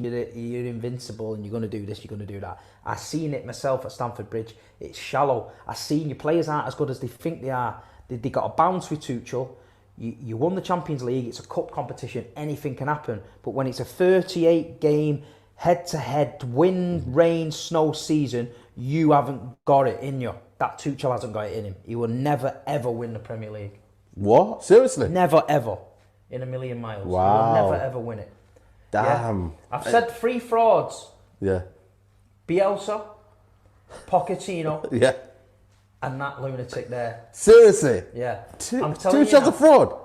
you're invincible and you're going to do this, you're going to do that. I've seen it myself at Stamford Bridge. It's shallow. I've seen your players aren't as good as they think they are. They got a bounce with Tuchel. You won the Champions League. It's a cup competition. Anything can happen. But when it's a 38-game head-to-head wind, rain, snow season, you haven't got it in you. That Tuchel hasn't got it in him. He will never, ever win the Premier League. What? Seriously? Never, ever. In a million miles. Wow. He will never, ever win it. Damn. Yeah. I've said 3 frauds. Yeah. Bielsa, Pochettino, Yeah. and that lunatic there. Seriously? Yeah. I'm telling you Tuchel's now. a fraud?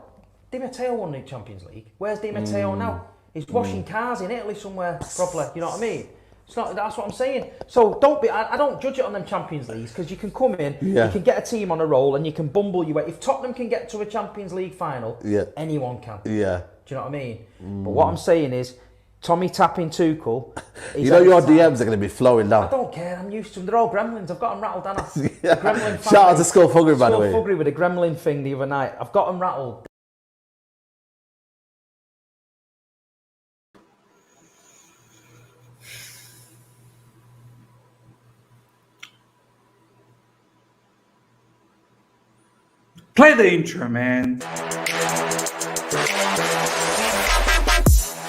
Di Matteo won the Champions League. Where's Di Matteo now? He's washing cars in Italy somewhere, probably. You know what I mean? It's not. That's what I'm saying. So don't be. I don't judge it on them Champions Leagues because you can come in, you can get a team on a roll, and you can bumble your way. If Tottenham can get to a Champions League final, anyone can. Yeah. Do you know what I mean? But what I'm saying is, Tommy tapping Tuchel. You know your DMs are going to be flowing now. I don't care. I'm used to them. They're all gremlins. I've got them rattled, haven't I? Yeah. Gremlin Shout out to Skullfuggery, by the way. Skullfuggery with a gremlin thing the other night. I've got them rattled. Play the intro, man.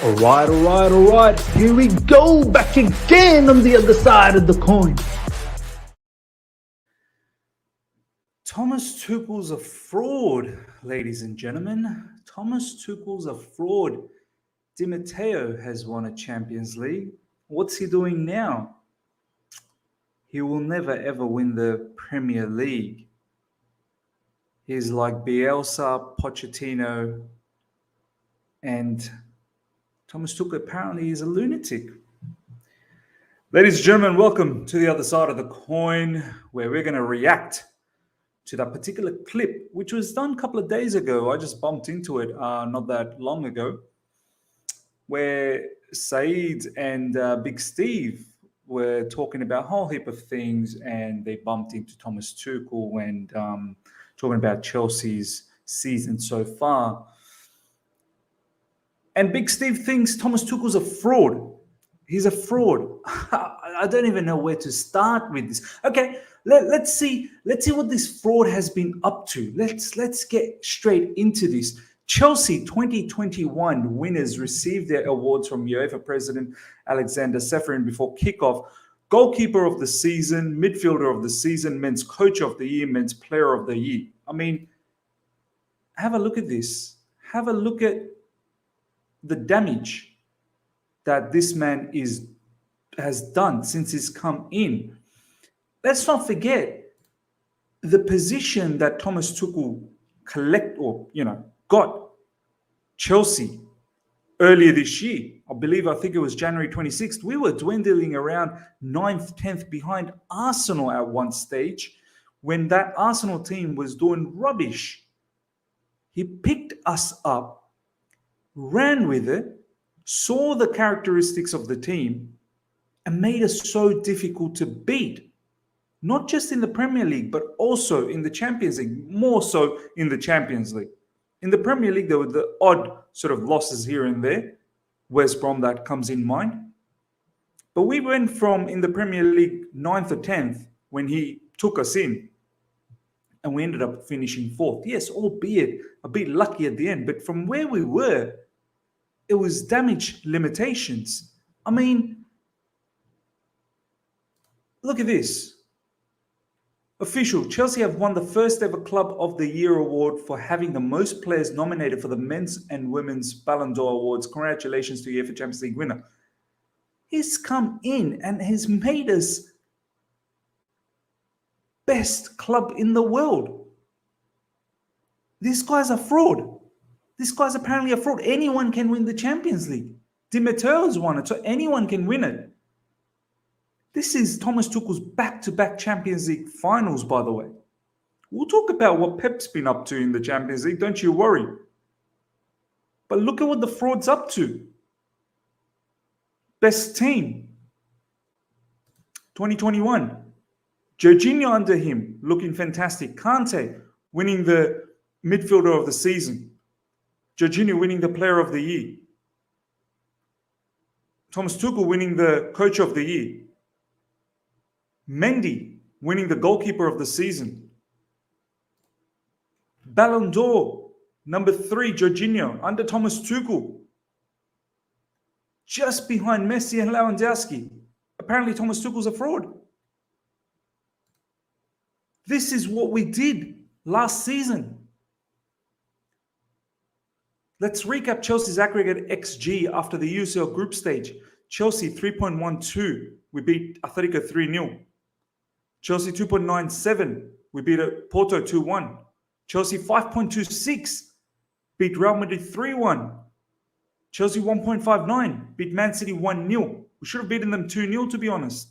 All right. Here we go, back again on the other side of the coin. Thomas Tuchel's a fraud, ladies and gentlemen. Thomas Tuchel's a fraud. Di Matteo has won a Champions League. What's he doing now? He will never ever win the Premier League. He's like Bielsa, Pochettino, and Thomas Tuchel apparently is a lunatic. Ladies and gentlemen, welcome to the other side of the coin, where we're going to react to that particular clip, which was done a couple of days ago. I just bumped into it not that long ago, where Saeed and Big Steve were talking about a whole heap of things, and they bumped into Thomas Tuchel and talking about Chelsea's season so far. And Big Steve thinks Thomas Tuchel's a fraud. He's a fraud. I don't even know where to start with this. Okay, let's see what this fraud has been up to. Let's get straight into this. Chelsea 2021 winners received their awards from UEFA President Alexander Ceferin before kickoff. Goalkeeper of the season, midfielder of the season, men's coach of the year, men's player of the year. I mean, have a look at this. Have a look at the damage that this man has done since he's come in. Let's not forget the position that Thomas Tuchel got Chelsea earlier this year. I think it was January 26th. We were dwindling around 9th, 10th behind Arsenal at one stage when that Arsenal team was doing rubbish. He picked us up, ran with it, saw the characteristics of the team, and made us so difficult to beat. Not just in the Premier League, but also in the Champions League, more so in the Champions League. In the Premier League, there were the odd sort of losses here and there. West Brom, that comes in mind. But we went from, in the Premier League, 9th or 10th when he took us in, and we ended up finishing 4th. Yes, albeit a bit lucky at the end, but from where we were, it was damage limitations. I mean, look at this. Official, Chelsea have won the first ever Club of the Year award for having the most players nominated for the men's and women's Ballon d'Or awards. Congratulations to UEFA Champions League winner. He's come in and has made us best club in the world. This guy's a fraud. This guy's apparently a fraud. Anyone can win the Champions League. Di Matteo's won it, so anyone can win it. This is Thomas Tuchel's back-to-back Champions League finals, by the way. We'll talk about what Pep's been up to in the Champions League, don't you worry. But look at what the fraud's up to. Best team. 2021. Jorginho under him, looking fantastic. Kante winning the midfielder of the season. Jorginho winning the player of the year. Thomas Tuchel winning the Coach of the Year. Mendy winning the Goalkeeper of the Season. Ballon d'Or, number 3, Jorginho, under Thomas Tuchel. Just behind Messi and Lewandowski. Apparently Thomas Tuchel's a fraud. This is what we did last season. Let's recap Chelsea's aggregate XG after the UCL group stage. Chelsea 3.12. We beat Atletico 3-0. Chelsea 2.97. We beat Porto 2-1. Chelsea 5.26. Beat Real Madrid 3-1. Chelsea 1.59. Beat Man City 1-0. We should have beaten them 2-0, to be honest.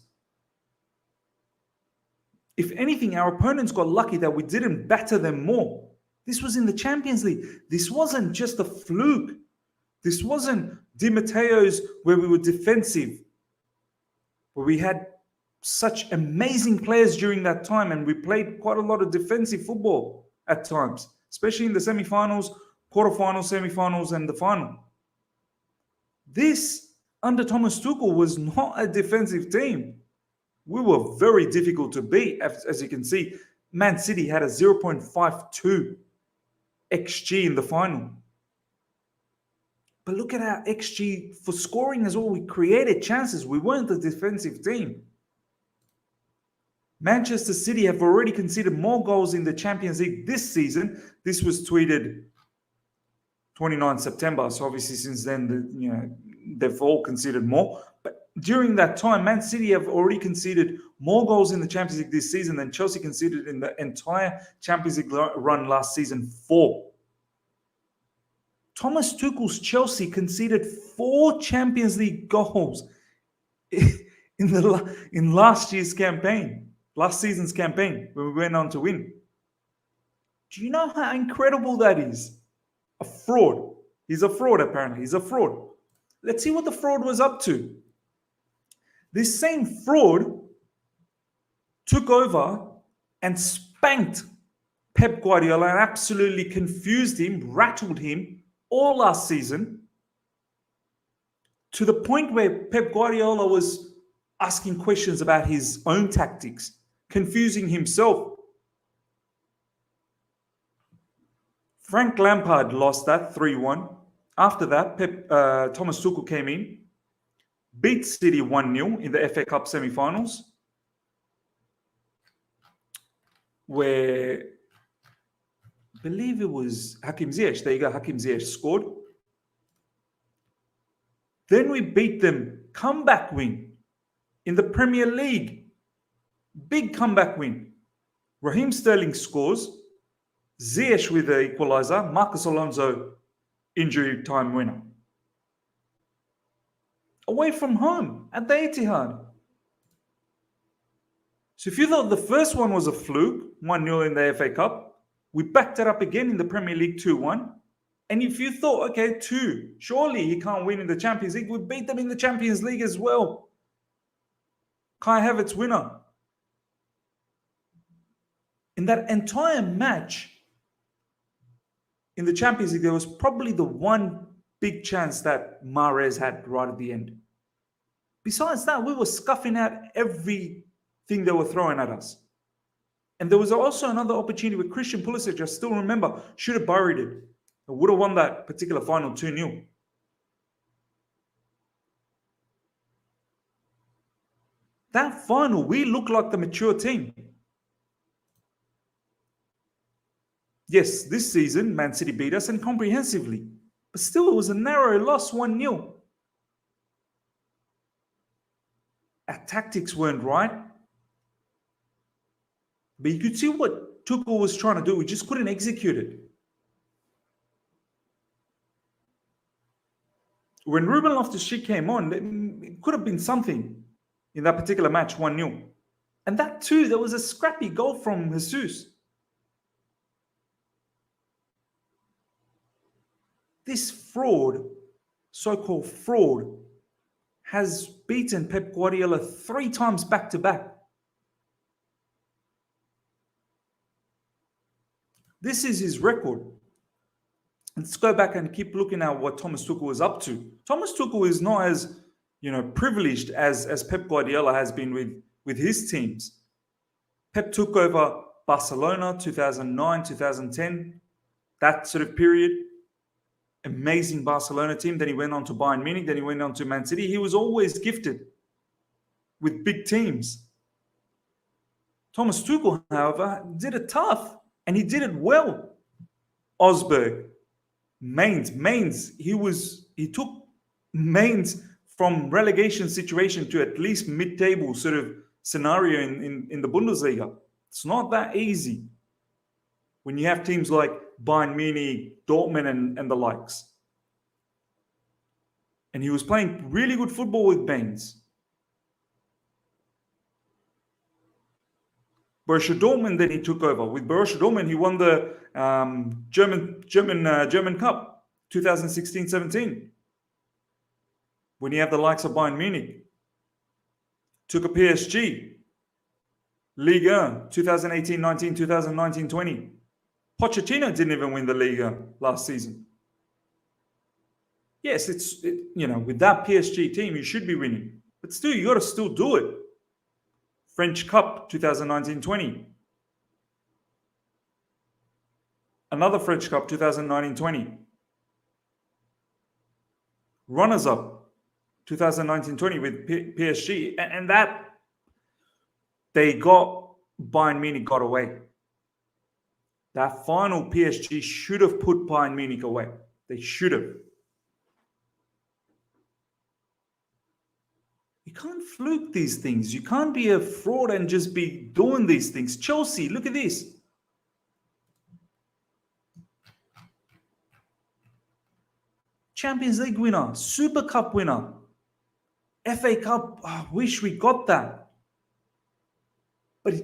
If anything, our opponents got lucky that we didn't batter them more. This was in the Champions League. This wasn't just a fluke. This wasn't Di Matteo's where we were defensive, where we had such amazing players during that time and we played quite a lot of defensive football at times, especially in the semi-finals, quarterfinals, semi-finals, and the final. This, under Thomas Tuchel, was not a defensive team. We were very difficult to beat. As you can see, Man City had a 0.52 XG in the final. But look at our XG for scoring as well. We created chances. We weren't the defensive team. Manchester City have already conceded more goals in the Champions League this season. This was tweeted 29 September. So obviously since then, they've all conceded more. But during that time, Man City have already conceded more goals in the Champions League this season than Chelsea conceded in the entire Champions League run last season, 4. Thomas Tuchel's Chelsea conceded 4 Champions League goals in last season's campaign, when we went on to win. Do you know how incredible that is? A fraud. He's a fraud, apparently. He's a fraud. Let's see what the fraud was up to. This same fraud took over and spanked Pep Guardiola and absolutely confused him, rattled him all last season, to the point where Pep Guardiola was asking questions about his own tactics, confusing himself. Frank Lampard lost that 3-1. After that, Thomas Tuchel came in, beat City 1-0 in the FA Cup semi-finals, where I believe it was Hakim Ziyech. There you go, Hakim Ziyech scored. Then we beat them, comeback win in the Premier League. Big comeback win. Raheem Sterling scores. Ziyech with the equalizer. Marcus Alonso, injury time winner. Away from home at the Etihad. So if you thought the first one was a fluke, 1-0 in the FA Cup, we backed it up again in the Premier League 2-1. And if you thought, okay, 2, surely he can't win in the Champions League, we beat them in the Champions League as well. Kai Havertz winner. In that entire match in the Champions League, there was probably the one big chance that Mahrez had right at the end. Besides that, we were scuffing out everything they were throwing at us. And there was also another opportunity with Christian Pulisic, I still remember, should have buried it. I would have won that particular final 2-0. That final, we looked like the mature team. Yes, this season, Man City beat us and comprehensively. But still, it was a narrow loss, 1-0. Our tactics weren't right. But you could see what Tuchel was trying to do. We just couldn't execute it. When Ruben Loftus-Cheek came on, it could have been something in that particular match, 1-0. And that too, there was a scrappy goal from Jesus. This fraud, so-called fraud, has beaten Pep Guardiola 3 times back-to-back. This is his record. Let's go back and keep looking at what Thomas Tuchel was up to. Thomas Tuchel is not as privileged as Pep Guardiola has been with his teams. Pep took over Barcelona 2009, 2010, that sort of period. Amazing Barcelona team. Then he went on to Bayern Munich. Then he went on to Man City. He was always gifted with big teams. Thomas Tuchel, however, did it tough, and he did it well. Osberg, Mainz. He took Mainz from relegation situation to at least mid-table sort of scenario in the Bundesliga. It's not that easy when you have teams like Bayern Munich, Dortmund, and the likes. And he was playing really good football with Mainz. Borussia Dortmund, then he took over. With Borussia Dortmund, he won the German Cup 2016-17. When you have the likes of Bayern Munich. Took a PSG. Liga 2018-19, 2019-20. Pochettino didn't even win the Liga last season. Yes, with that PSG team, you should be winning. But still, you got to still do it. French Cup 2019-20. Another French Cup 2019-20. Runners-up 2019-20 with PSG. And that Bayern Munich got away. That final PSG should have put Bayern Munich away. They should have. You can't fluke these things. You can't be a fraud and just be doing these things. Chelsea, look at this. Champions League winner, Super Cup winner, FA Cup. I wish we got that. But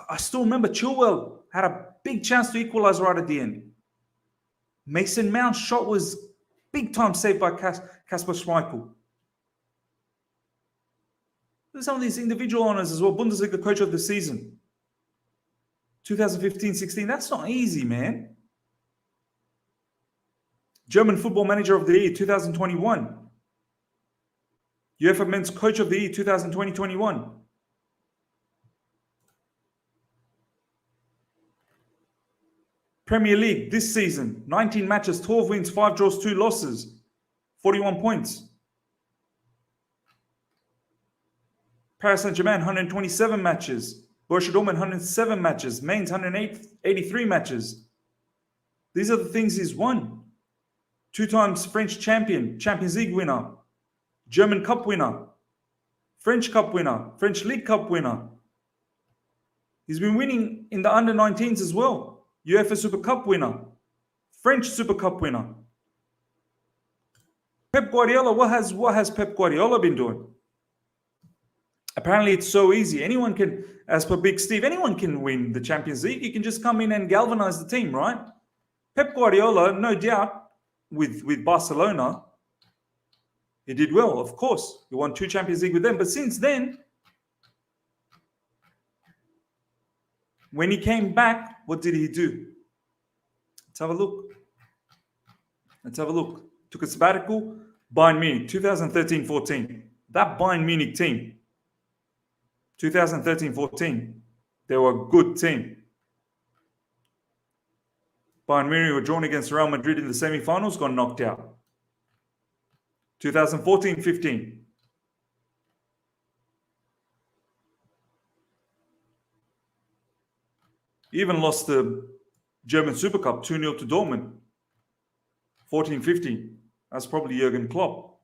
I still remember Chilwell had a big chance to equalize right at the end. Mason Mount's shot was big time saved by Kasper Schmeichel. There's some of these individual honors as well. Bundesliga Coach of the Season. 2015-16. That's not easy, man. German Football Manager of the Year 2021. UEFA Men's Coach of the Year 2020-21. Premier League this season. 19 matches, 12 wins, 5 draws, 2 losses. 41 points. Paris Saint-Germain, 127 matches. Borussia Dortmund, 107 matches. Mainz, 183 matches. These are the things he's won. 2 times French champion, Champions League winner, German Cup winner, French Cup winner, French League Cup winner. He's been winning in the under-19s as well. UEFA Super Cup winner, French Super Cup winner. Pep Guardiola, what has Pep Guardiola been doing? Apparently, it's so easy. Anyone can, as per Big Steve, anyone can win the Champions League. You can just come in and galvanize the team, right? Pep Guardiola, no doubt, with Barcelona, he did well, of course. He won 2 Champions League with them. But since then, when he came back, what did he do? Let's have a look. Took a sabbatical. Bayern Munich, 2013-14. That Bayern Munich team, 2013-14, they were a good team. Bayern Munich were drawn against Real Madrid in the semi-finals, got knocked out. 2014-15. Even lost the German Super Cup 2-0 to Dortmund. 14-15. That's probably Jurgen Klopp.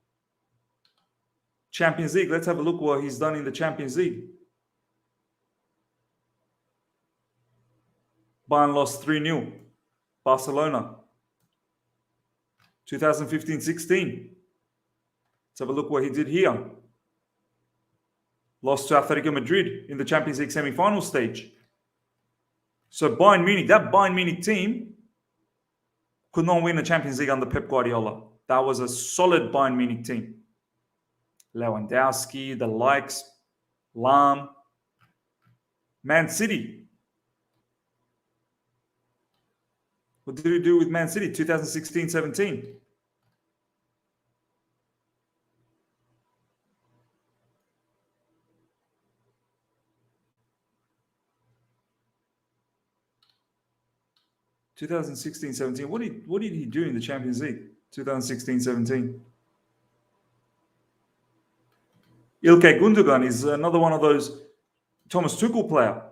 Champions League. Let's have a look what he's done in the Champions League. Bayern lost 3-0. Barcelona. 2015-16. Let's have a look what he did here. Lost to Atletico Madrid in the Champions League semi-final stage. So Bayern Munich, that Bayern Munich team could not win the Champions League under Pep Guardiola. That was a solid Bayern Munich team. Lewandowski, the likes, Lahm. Man City. What did he do with Man City? 2016-17. 2016-17. What did he do in the Champions League? 2016-17. Ilkay Gundogan is another one of those Thomas Tuchel player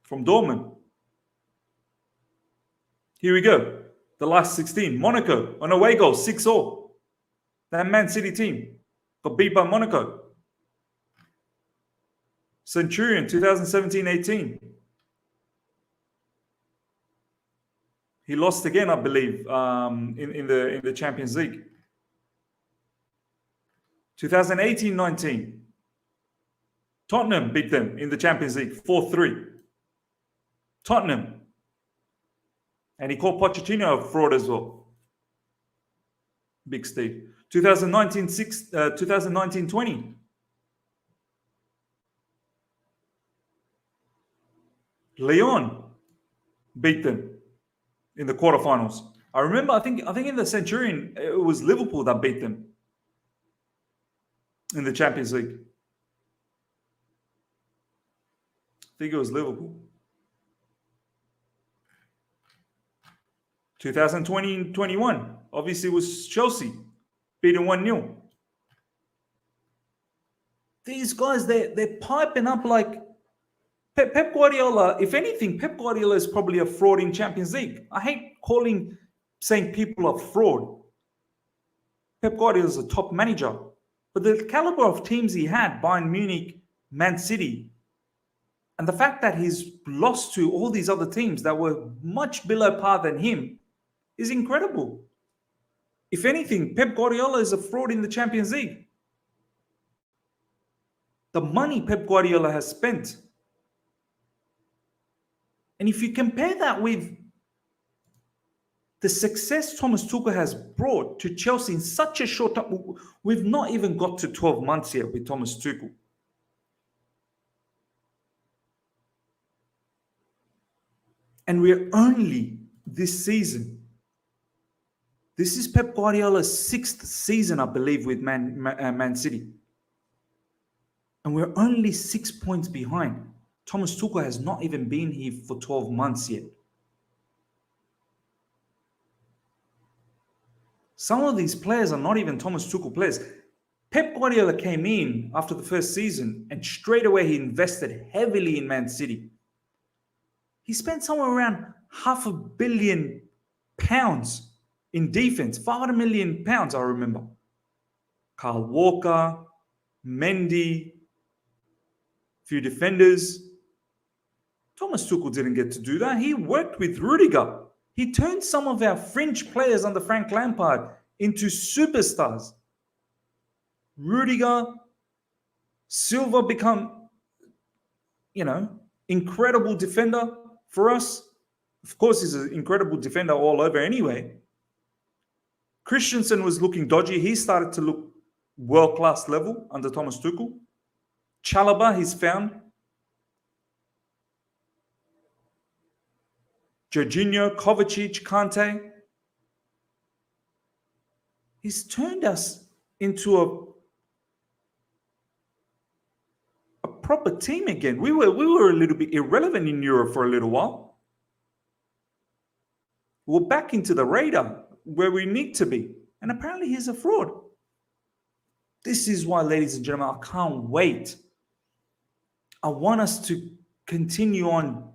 from Dortmund. Here we go. The last 16. Monaco, an away goal, 6-0. That Man City team got beat by Monaco. Centurion, 2017-18. He lost again, I believe, in the Champions League. 2018-19. Tottenham beat them in the Champions League, 4-3. Tottenham. And he called Pochettino a fraud as well. Big Steve. 2019-20. Lyon beat them in the quarterfinals. I remember, I think in the Centurion, it was Liverpool that beat them in the Champions League. I think it was Liverpool. 2020-21, obviously it was Chelsea, beating 1-0. These guys, they're piping up like Pep Guardiola. If anything, Pep Guardiola is probably a fraud in Champions League. I hate saying people are fraud. Pep Guardiola is a top manager. But the caliber of teams he had, Bayern Munich, Man City, and the fact that he's lost to all these other teams that were much below par than him is incredible. If anything, Pep Guardiola is a fraud in the Champions League. The money Pep Guardiola has spent. And if you compare that with the success Thomas Tuchel has brought to Chelsea in such a short time, we've not even got to 12 months yet with Thomas Tuchel. And we're only this season. This is Pep Guardiola's 6th season, I believe, with Man City. And we're only 6 points behind. Thomas Tuchel has not even been here for 12 months yet. Some of these players are not even Thomas Tuchel players. Pep Guardiola came in after the first season and straight away he invested heavily in Man City. He spent somewhere around £500 million in defense, £500 million, I remember. Kyle Walker, Mendy, few defenders. Thomas Tuchel didn't get to do that. He worked with Rudiger. He turned some of our fringe players under Frank Lampard into superstars. Rudiger, Silva become, incredible defender for us. Of course, he's an incredible defender all over anyway. Christensen was looking dodgy. He started to look world-class level under Thomas Tuchel. Chalobah, he's found. Jorginho, Kovacic, Kante. He's turned us into a proper team again. We were a little bit irrelevant in Europe for a little while. We're back into the radar where we need to be. And apparently he's a fraud. This is why, ladies and gentlemen, I can't wait. I want us to continue on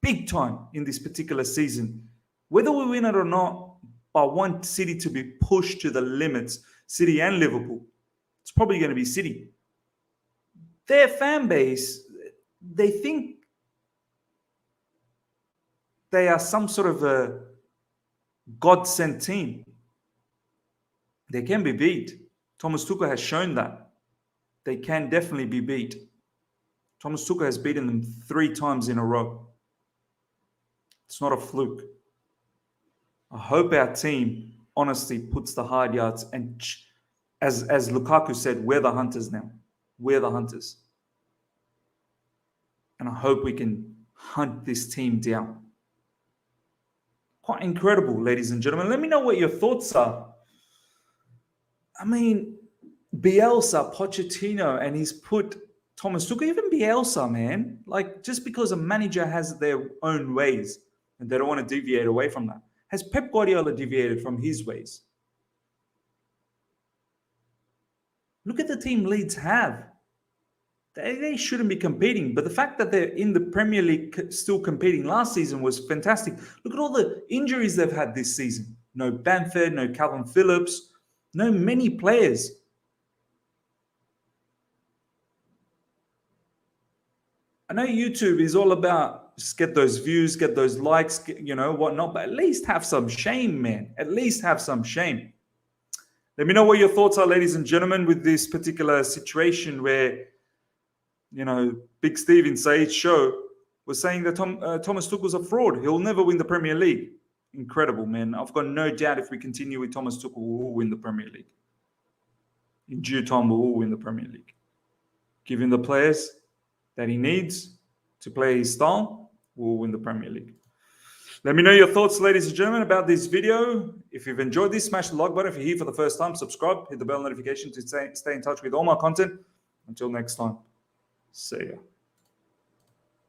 big time in this particular season. Whether we win it or not, I want City to be pushed to the limits. City and Liverpool. It's probably going to be City. Their fan base, they think they are some sort of a God-sent team. They can be beat. Thomas Tuchel has shown that. They can definitely be beat. Thomas Tuchel has beaten them 3 times in a row. It's not a fluke. I hope our team honestly puts the hard yards and, as Lukaku said, we're the hunters now. We're the hunters. And I hope we can hunt this team down. Quite incredible, ladies and gentlemen. Let me know what your thoughts are. I mean, Bielsa, Pochettino, and he's put Thomas Tuchel, even Bielsa, man. Like, just because a manager has their own ways and they don't want to deviate away from that. Has Pep Guardiola deviated from his ways? Look at the team Leeds have. They shouldn't be competing, but the fact that they're in the Premier League still competing last season was fantastic. Look at all the injuries they've had this season. No Bamford, no Calvin Phillips, no many players. I know YouTube is all about just get those views, get those likes, whatnot, but at least have some shame, man. At least have some shame. Let me know what your thoughts are, ladies and gentlemen, with this particular situation where, Big Steve in Saeed's show was saying that Thomas Tuchel's a fraud. He'll never win the Premier League. Incredible, man. I've got no doubt if we continue with Thomas Tuchel, we'll win the Premier League. In due time, we will win the Premier League. Give him the players that he needs to play his style, we'll win the Premier League. Let me know your thoughts, ladies and gentlemen, about this video. If you've enjoyed this, smash the like button. If you're here for the first time, subscribe, hit the bell notification to stay in touch with all my content. Until next time, see ya.